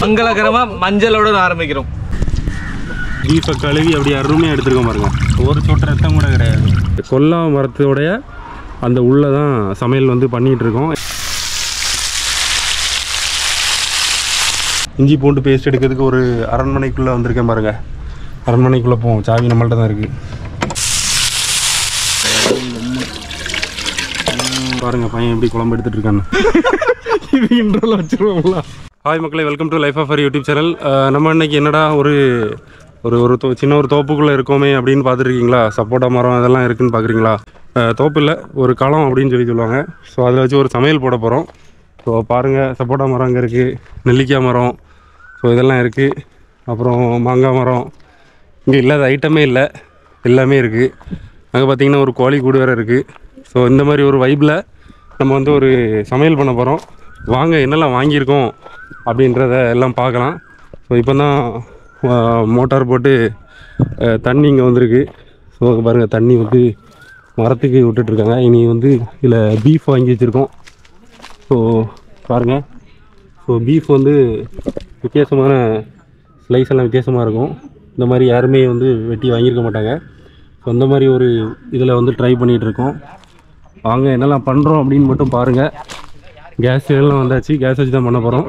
மங்களகரமாக மஞ்சளோட ஆரம்பிக்கிறோம். பீஃபை கழுவி அப்படி அருமையாக எடுத்துருக்கோம் பாருங்க. ஒரு சொட்டு ரத்தம் கூட கிடையாது. கொல்லா மரத்தோடைய அந்த உள்ளே தான் சமையல் வந்து பண்ணிகிட்டு இருக்கோம். இஞ்சி பூண்டு பேஸ்ட் எடுக்கிறதுக்கு ஒரு அரண்மனைக்குள்ளே வந்திருக்கேன் பாருங்க. அரண்மனைக்குள்ளே போவோம். சாவி நம்மள்ட்ட தான் இருக்குது. பாருங்க பையன் எப்படி குழம்பு எடுத்துகிட்டு இருக்கான்னு. இது இன்ட்ரோல வச்சுருவோங்களா? ஹாய் மக்களே, welcome to life of our YouTube channel. நம்ம இன்னைக்கு என்னடா ஒரு சின்ன ஒரு தோப்புக்குள்ளே இருக்கோமே அப்படின்னு பார்த்துருக்கீங்களா? சப்போட்டா மரம் அதெல்லாம் இருக்குதுன்னு பார்க்குறீங்களா? தோப்பு இல்லை, ஒரு களம் அப்படின்னு சொல்லுவாங்க. ஸோ அதில் வச்சு ஒரு சமையல் போட போகிறோம். ஸோ பாருங்கள், சப்போட்டா மரம் அங்கே இருக்குது, நெல்லிக்காய் மரம், ஸோ இதெல்லாம் இருக்குது. அப்புறம் மாங்காய் மரம். இங்கே இல்லாத ஐட்டமே இல்லை, எல்லாமே இருக்குது. அங்கே பார்த்திங்கன்னா ஒரு கோழி கூடு வேறு இருக்குது. ஸோ இந்த மாதிரி ஒரு வைப்பில் நம்ம வந்து ஒரு சமையல் பண்ண போகிறோம். வாங்க என்னெல்லாம் வாங்கியிருக்கோம் அப்படின்றத எல்லாம் பார்க்கலாம். ஸோ இப்போ தான் மோட்டார் போட்டு தண்ணி இங்கே வந்திருக்கு. ஸோ பாருங்கள், தண்ணி வந்து மரத்துக்கு விட்டுட்ருக்காங்க. இனி வந்து இதில் பீஃப் வாங்கி வச்சுருக்கோம். ஸோ பாருங்கள், ஸோ பீஃப் வந்து வித்தியாசமான ஸ்லைஸ் எல்லாம் வித்தியாசமாக இருக்கும். இந்த மாதிரி யாருமே வந்து வெட்டி வாங்கியிருக்க மாட்டாங்க. ஸோ அந்த மாதிரி ஒரு இதில் வந்து ட்ரை பண்ணிகிட்ருக்கோம். வாங்க என்னெல்லாம் பண்ணுறோம் அப்படின்னு மட்டும் பாருங்கள். கேஸ் எல்லாம் வந்தாச்சு, கேஸ் வச்சு தான் பண்ண போகிறோம்.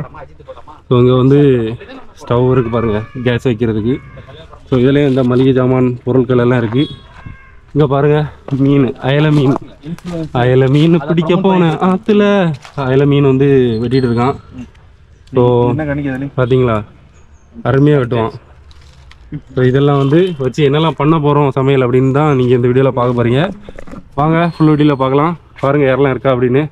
ஸோ இங்கே வந்து ஸ்டவ் இருக்குது பாருங்கள், கேஸ் வைக்கிறதுக்கு. ஸோ இதுலேயும் இந்த மளிகை ஜாமான் பொருட்கள் எல்லாம் இருக்குது. இங்கே பாருங்கள், மீன், அயலை மீன் பிடிக்க போனேன் ஆற்றுல. அயலை மீன் வந்து வெட்டிகிட்டு இருக்கான். ஸோ பார்த்தீங்களா, அருமையாக வெட்டுவான். ஸோ இதெல்லாம் வந்து வச்சு என்னெல்லாம் பண்ண போகிறோம் சமையல் அப்படின்னு தான் நீங்கள் இந்த வீடியோவில் பார்க்க போகிறீங்க. வாங்க ஃபுல் வீடியோவில் பார்க்கலாம். பாருங்கள் யாரெல்லாம் இருக்கா அப்படின்னு.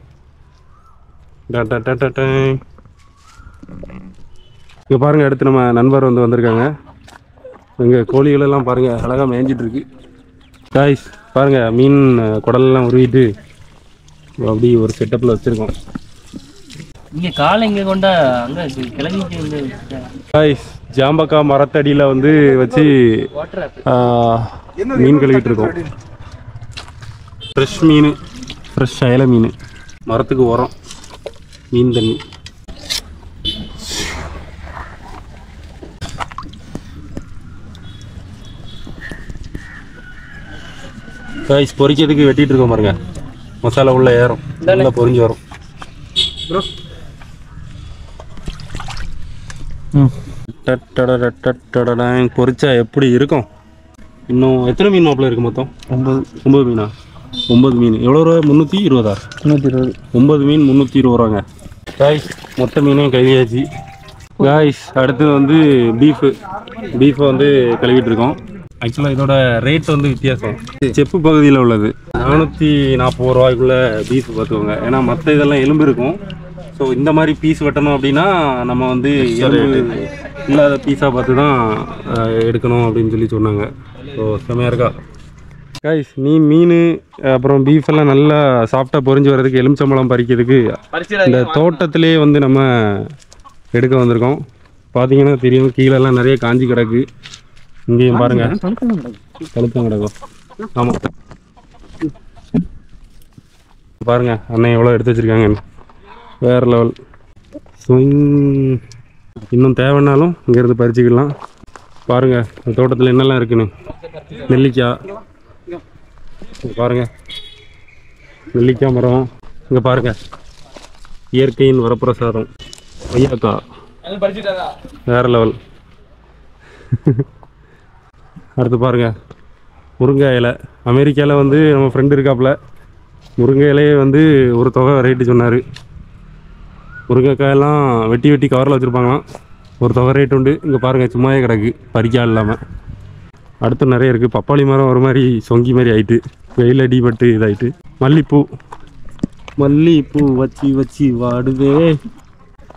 இங்கே பாருங்கள், அடுத்து நம்ம நண்பர் வந்து வந்திருக்காங்க. இங்கே கோழிகளெல்லாம் பாருங்கள் அழகாக மேய்ஞ்சிட்ருக்கு. காய்ஸ் பாருங்கள், மீன் குடலெல்லாம் உருவிட்டு அப்படி ஒரு செட்டப்பில் வச்சுருக்கோம். இங்கே காலை இங்கே கொண்டா அங்கே கிளம்பிட்டு வந்து காய்ஸ் ஜாம்பக்காய் மரத்தடியில் வந்து வச்சு மீன் கழுவிட்டு இருக்கோம். ஃப்ரெஷ் மீன், ஃப்ரெஷ் அயலை மீன். மரத்துக்கு உரம், மீன் தண்ணி. காய்ஸ் பொரிக்கிறதுக்கு வெட்டிட்டு இருக்கோம் பாருங்க. மசாலா உள்ள ஏறும், நல்லா பொரிஞ்சு வரும். பொரிச்சா எப்படி இருக்கும்? இன்னும் எத்தனை மீன் மாப்பிள்ள இருக்கு மொத்தம்? 9 மீனா? 9 மீன். எவ்வளோ ரூபா? 320. 9 மீன் 320 ரூபாங்க. காய்ஸ் மொத்த மீனையும் கழுவியாச்சு. காய்ஸ் அடுத்து வந்து பீஃபை வந்து கழுவிட்டு இருக்கோம். ஆக்சுவலாக இதோட ரேட் வந்து வித்தியாசம். செப்பு பகுதியில் உள்ளது 440 ரூபாய்க்குள்ளே பீஃப் பார்த்துக்கோங்க. ஏன்னா மற்ற இதெல்லாம் எலும்பு இருக்கும். ஸோ இந்த மாதிரி பீஸ் வெட்டணும் அப்படின்னா நம்ம வந்து எலும்பு இல்லாத பீஸாக பார்த்து தான் எடுக்கணும் அப்படின்னு சொல்லி சொன்னாங்க. ஸோ செம்மையாக இருக்கா காய்ஸ். மீன் அப்புறம் பீஃப் எல்லாம் நல்லா சாஃப்டாக பொரிஞ்சு வர்றதுக்கு எலுமிச்சம்பழம் பறிக்கிறதுக்கு இந்த தோட்டத்திலே வந்து நம்ம எடுக்க வந்திருக்கோம். பார்த்தீங்கன்னா தெரியும், கீழெல்லாம் நிறைய காஞ்சி கிடக்கு. இங்கேயும் பாருங்க, கழுத்தம் கிடக்கும். ஆமாம் பாருங்க, அண்ணன் எவ்வளோ எடுத்து வச்சுருக்காங்க, வேறு லெவல். இன்னும் தேவைன்னாலும் இங்கேருந்து பறிச்சுக்கலாம். பாருங்கள் இந்த தோட்டத்தில் என்னெல்லாம் இருக்குன்னு. நெல்லிக்காய் பாருங்கள், நெல்லிக்காய் மரம். இங்கே பாருங்கள், இயற்கையின் வரப்பிரசாதம் கொய்யாக்காய், வேறு லெவல். அடுத்து பாருங்கள், முருங்கை இலை. அமெரிக்காவில் வந்து நம்ம ஃப்ரெண்டு இருக்காப்புல, முருங்கை இலையே வந்து ஒரு தொகை ரேட்டு சொன்னார். முருங்கைக்காயெல்லாம் வெட்டி கவரில் வச்சுருப்பாங்களாம், ஒரு தொகை ரேட் உண்டு. இங்கே பாருங்கள் சும்மாவே கிடக்கு, பறிக்கால் இல்லாமல். அடுத்து நிறைய இருக்குது. பப்பாளி மரம் ஒரு மாதிரி சொங்கி மாதிரி ஆயிட்டு, வெயில் அடிபட்டு இதாயிட்டு. மல்லிப்பூ வச்சு வாடுதே.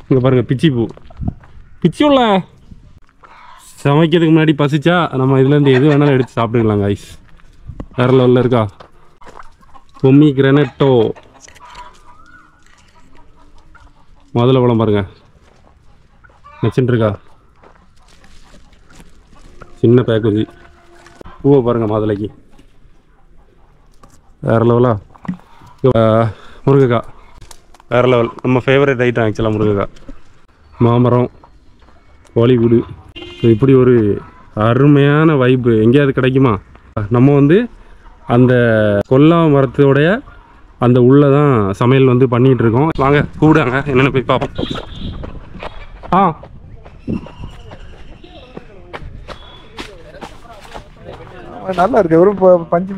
இங்கே பாருங்கள் பிச்சி உள்ள. சமைக்கிறதுக்கு முன்னாடி பசிச்சா நம்ம இதுலேருந்து எது வேணாலும் எடுத்து சாப்பிட்டுக்கலாம் காய்ஸ். வேறு லெவலில் இருக்கா. பொம்மி கிரனட்டோ மாதுளை பழம் பாருங்கள், நச்சுருக்கா. சின்ன பேக்கேஜ் பூவை பாருங்கள், மாதுளைக்கு வேறு லெவலா. முருங்கைக்காய் வேறு லெவல், நம்ம ஃபேவரட் ஐட்டம் ஆக்சுவலாக முருங்கைக்காய். மாமரம் கோழிக்கூடு. இப்படி ஒரு அருமையான வைப்பு எங்கேயாவது கிடைக்குமா? நம்ம வந்து அந்த கொல்லா மரத்தோடைய அந்த உள்ளே தான் சமையல் வந்து பண்ணிகிட்டு இருக்கோம். வாங்க கூப்பிடாங்க என்னென்னு போய் பார்ப்போம். நல்லா இருக்கு. ஒரு பஞ்சு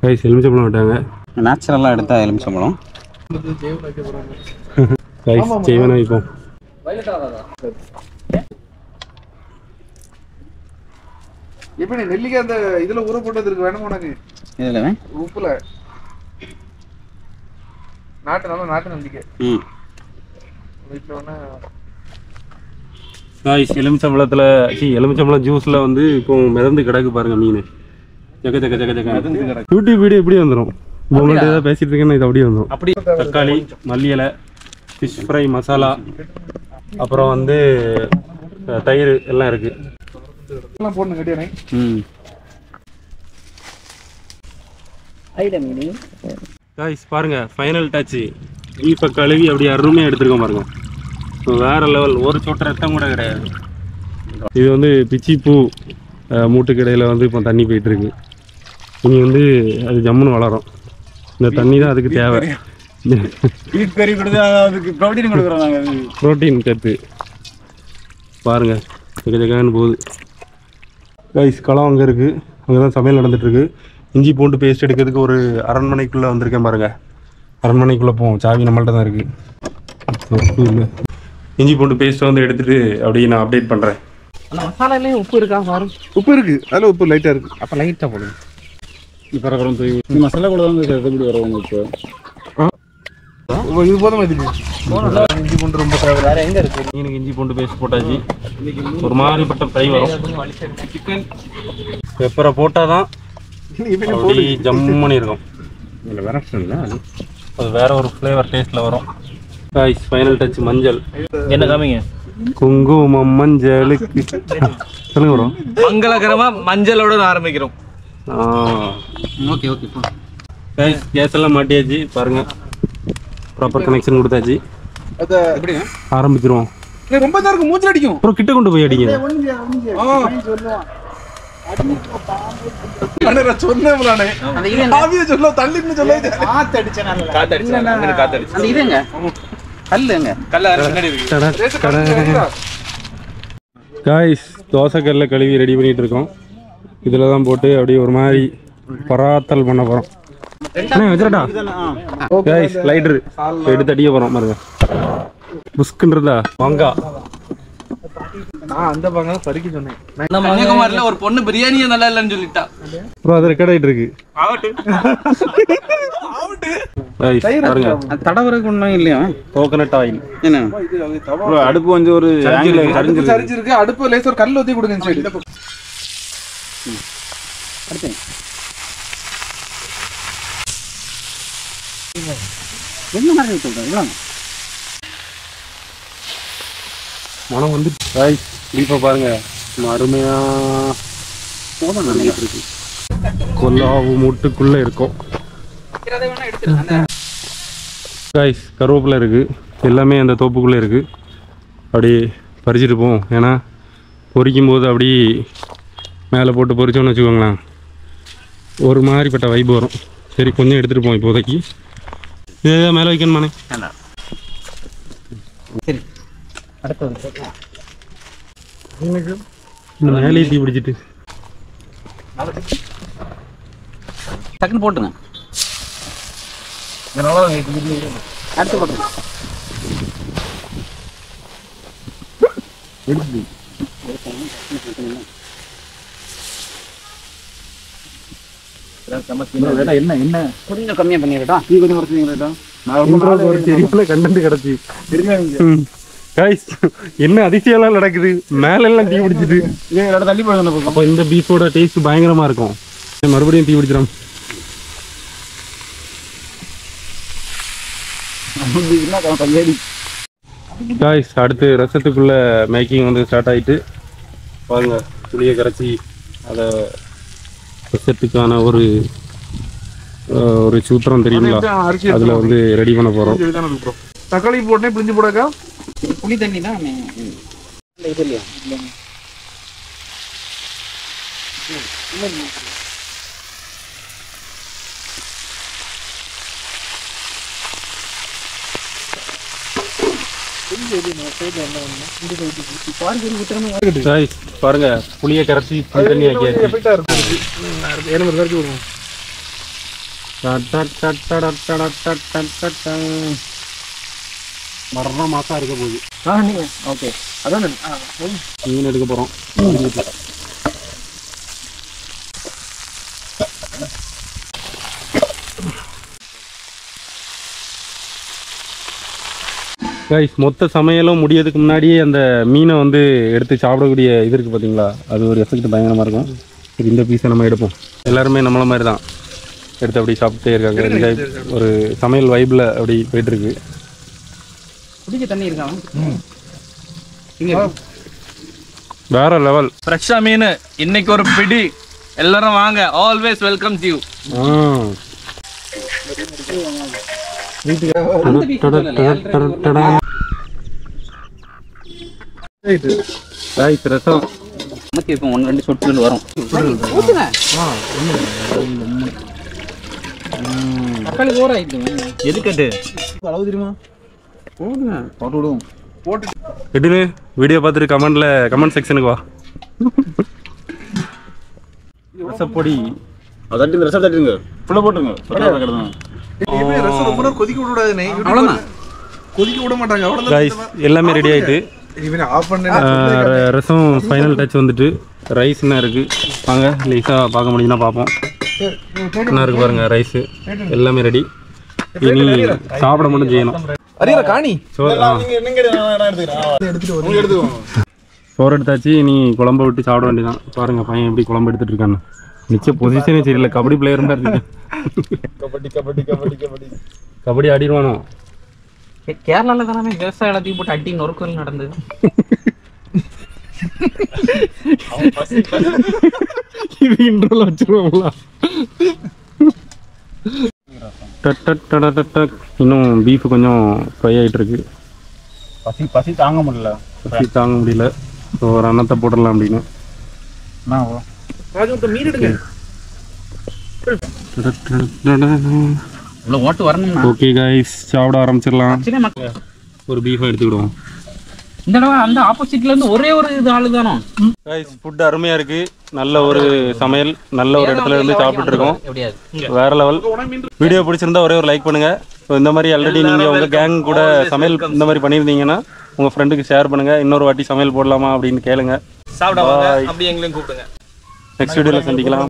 கைஸ் எலுமிச்சம்பழம் விட்டாங்க. நேச்சுரலாக எடுத்தா எலுமிச்சம்பழம். கைஸ் செய்வனா இப்போ எப்படி நெல்லிக்காய் அந்த இதுல ஊற போட்டது இருக்கு வேணும் உனக்கு? இதுல உப்புல நாட்டு நெல்லிக்காய். வீட்டில் ஒன்று கைஸ் எலுமிச்சம்பழம் ஜூஸில் வந்து இப்போ மிதந்து கிடக்கு பாருங்க மீன். யூடியூப் வீடியோ இப்படி வந்துடும். உங்கள்கிட்ட ஏதாவது பேசிட்டு இருக்கேன்னு இது அப்படியே வந்துடும். அப்படி தக்காளி, மல்லி இலை, ஃபிஷ் ஃப்ரை மசாலா, அப்புறம் வந்து தயிர் எல்லாம் இருக்கு. போடணும் கட்டியானே. கைஸ் பாருங்க ஃபைனல் டச்சு. பீஃபை கழுவி அப்படியே அருமையாக எடுத்துருக்கோம் பாருங்க. வேற லெவல். ஒரு சொட்டு ரத்தம் கூட கிடையாது. இது வந்து பிச்சிப்பூ மூட்டுக்கடையில் வந்து இப்போ தண்ணி போயிட்டு இருக்கு. இனி வந்து அது ஜம்முன்னு வளரும். இந்த தண்ணி தான் அதுக்கு தேவை. ப்ரோட்டீன் கற்று பாருங்க ஜகஜகான்னு போகுது. கைஸ் களம் அங்கே இருக்குது. அங்கே தான் சமையல் நடந்துட்டுருக்கு. இஞ்சி பூண்டு பேஸ்ட் எடுக்கிறதுக்கு ஒரு அரண்மனைக்குள்ளே வந்திருக்கேன் பாருங்கள். அரண்மனைக்குள்ளே போவோம். சாவி நம்மள்ட்ட தான் இருக்குது. இஞ்சி பூண்டு பேஸ்ட்டை வந்து எடுத்துகிட்டு அப்படியே நான் அப்டேட் பண்ணுறேன். மசாலாலேயும் உப்பு இருக்கா பாரு. உப்பு இருக்கு, அதில் உப்பு லைட்டாக இருக்கு. அப்போ லைட்டாக போடுங்க. இப்போ அப்புறம் இந்த மசாலா கூட தான் எப்படி வருவாங்க. இப்போ இது போதும். இஞ்சி பூண்டு ரொம்ப வேற எங்கே இருக்கு? மீனுக்கு இஞ்சி பூண்டு பேஸ்ட் போட்டாச்சு. ஒரு மாதிரிப்பட்ட ஃப்ரை வரும். சிக்கன் பெப்பரை போட்டால் தான் ஜம்முன்னு இருக்கும். இல்லை வேற அது வேற ஒரு ஃப்ளேவர் டேஸ்ட்டில் வரும். கைஸ் ஃபைனல் டச் மஞ்சள். என்ன காமிங்க? குங்குமம் மஞ்சளுக்கு சொல்லுங்க ப்ரோ. மங்களகரமாக மஞ்சளோட ஆரம்பிக்கிறோம். Okay okay. கைஸ் கேஸ் எல்லாம் மாட்டியாச்சு பாருங்க. ப்ராப்பர் கனெக்ஷன் கொடுத்தாச்சு. ஆரம்பிச்சிருவோம். ரொம்ப தான் இருக்கு. மூச்சு அடிக்கும். அப்புறம் கிட்ட கொண்டு போய் அடிங்க. காய்ஸ் தோசைக்கல்ல கழுவி ரெடி பண்ணிட்டு இருக்கோம். இதில் தான் போட்டு அப்படியே ஒரு மாதிரி பராத்தல் பண்ண போகிறோம். வச்சுட்டா காய்ஸ் லைட்ரு எடுத்து அடிக்க போகிறோம் பாருங்க. புஸ்குன்றதா வாங்கா. நான் அந்த பக்கம் தான் பறிக்க சொன்னேன். கன்னியாகுமரியில ஒரு பொண்ணு பிரியாணியே நல்லா இல்லைன்னு சொல்லிட்டா. ப்ரோ அது ரெக்கார்ட் ஆகிட்டு இருக்கு. பாருங்க தடவருக்கு ஒன்றும் இல்லையா? கோகனட் ஆயில் என்ன அடுப்பு கொஞ்சம் ஒரு சரிஞ்சிருக்கு. அடுப்பு லேசர் ஒரு கல்ல ஊற்றி கொடுங்க. சரி என்ன மாதிரி சொல்கிறேன் மனம் வந்து காய்ஸ் இப்போ பாருங்க அருமையாக இருக்கு. கொல்லாவு மூட்டுக்குள்ளே இருக்கும். காய்ஸ் கருவேப்பிலை இருக்குது. எல்லாமே அந்த தோப்புக்குள்ளே இருக்குது. அப்படி பறிச்சுட்டு போவோம். ஏன்னா பொரிக்கும் போது அப்படி மேலே போட்டு பொரிச்சோன்னு வச்சுக்கோங்களேன் ஒரு மாதிரிப்பட்ட வைப்பு வரும். சரி கொஞ்சம் எடுத்துகிட்டு போவோம் இப்போதைக்கு. இதே மேலே வைக்கணுமானே. சரி அடுத்தது இந்த மேலே தீ பிடிச்சிட்டு டக்குன்னு போட்டுங்க. அடுத்து போட்டுங்க. என்ன என்ன கொஞ்சம் கம்மியாக பண்ணிடட்டா. நீ கொஞ்சம் குறைச்சிங்களா? கண்டென்ட் கிடச்சி கைஸ் என்ன அதிசயம்லாம் நடக்குது. மேலெல்லாம் தீ பிடிச்சிட்டு தள்ளி போய். அப்போ இந்த பீஃபோட டேஸ்ட் பயங்கரமாக இருக்கும். மறுபடியும் தீ பிடிச்சிடும். காய்ஸ் அடுத்து ரசத்துக்குள்ள மேக்கிங் வந்து ஸ்டார்ட் ஆகிட்டு பாருங்க. புளியை கரைச்சி அதை ரசத்துக்கான ஒரு சூத்திரம் தெரியுங்களா? அதில் வந்து ரெடி பண்ண போகிறோம். தக்காளி போட்டே பிரிஞ்சு போடாக்கா புளி தண்ணி தான் பாருங்க புளியை கரைச்சி தண்ணி ஆக்கியாச்சு. மரண மாசம் இருக்க போகுது. ஓகே அதான் மீன் எடுக்க போறோம். கைஸ், மொத்த சமையலும் முடியறதுக்கு முன்னாடியே அந்த மீனை வந்து எடுத்து சாப்பிடக்கூடிய இது இருக்குது பார்த்தீங்களா, அது ஒரு எஃபெக்ட் பயங்கரமாக இருக்கும். சரி, இந்த பீஸை நம்ம எடுப்போம். எல்லாருமே நம்மள மாதிரி தான் எடுத்து அப்படி சாப்பிட்டே இருக்காங்க. என்ஜாய் ஒரு சமையல் வைப்பில் அப்படி போயிட்டுருக்கு. குடிக்க தண்ணி இருக்காங்க. வேற லெவல் ஃப்ரெஷ்ஷா மீன் இன்னைக்கு ஒரு பிடி. எல்லாரும் வாங்க, ஆல்வேஸ் வெல்கம் யூ. ரசம் நமக்கு இப்போ 1-2 சொட்டுகள் வரும். தக்காளி போற எதுக்கட்டு அளவு தெரியுமா? போடுங்க, போட்டு விடுவோம். போட்டு எப்படின்னு வீடியோ பார்த்துட்டு கமெண்ட் செக்ஷனுக்கு வா. ரசப்பொடி அதட்டி ரசம் தட்டுங்க, ஃபுல்லாக போட்டுருங்க. எப்படியும் ரசம் ரொம்ப நேரம் கொதிக்க விட விடாதுண்ணே. அவ்வளோதான், கொதிக்க விட மாட்டாங்க. அவ்வளோதான். ரைஸ் எல்லாமே ரெடி ஆயிட்டு. ஆஃப் பண்ண ரசம் ஃபைனல் டச் வந்துட்டு. ரைஸ் என்ன இருக்கு வாங்க லேசாக பார்க்க முடியும்னா பார்ப்போம். என்ன இருக்கு பாருங்க, ரைஸு எல்லாமே ரெடி. இனி சாப்பிட மட்டும் செய்யணும். அரியரா காணி சோறு எடுத்தாச்சு. இனி குழம்பு விட்டு சாப்பிட வேண்டியதான். பாருங்க பையன் எப்படி குழம்பு எடுத்துட்டு இருக்கான்னு. நிச்சயம் பொசிஷனே சரியில்லை. கபடி பிளேயர் தான் இருக்கு. கபடி ஆடிடுவானோ? கேரளால தானே விவசாய எல்லாத்தையும் போட்டு அடி நொறுக்கல் நடந்தது. இது இன்ட்ரோல வச்சிருவாங்களா? இன்னும் பீஃப் கொஞ்சம் ஃப்ரை ஆகிட்டு இருக்கு. பசி தாங்க முடியல. பசி தாங்க முடியல. ஸோ ஒரு அன்னத்தை போடலாம் அப்படின்னு. மீன் எடுங்க. இவ்வளோ ஓட்டு வரணும்னா ஓகே கைஸ், சாப்பிட ஆரம்பிச்சிடலாம். ஆக்சுவலி மக்கள் ஒரு பீஃபை எடுத்துக்கிடுவோம். இந்த தடவை அந்த ஆப்போசிட்ல இருந்து ஒரே ஒரு இது ஆளு தானோ. கைஸ், ஃபுட் அருமையா இருக்கு. நல்ல ஒரு சமையல், நல்ல ஒரு இடத்துல இருந்து சாப்பிட்டு இருக்கோம். எப்படியாது வேற லெவல். வீடியோ பிடிச்சிருந்தா ஒரே ஒரு லைக் பண்ணுங்க. ஸோ இந்த மாதிரி ஆல்ரெடி நீங்கள் உங்கள் கேங் கூட சமையல் இந்த மாதிரி பண்ணியிருந்தீங்கன்னா உங்கள் ஃப்ரெண்டுக்கு ஷேர் பண்ணுங்க. இன்னொரு வாட்டி சமையல் போடலாமா அப்படின்னு கேளுங்க. சாப்பிட வாங்க, அப்படி எங்களையும் கூப்பிடுங்க. நெக்ஸ்ட் வீடியோவில் சந்திக்கலாம்.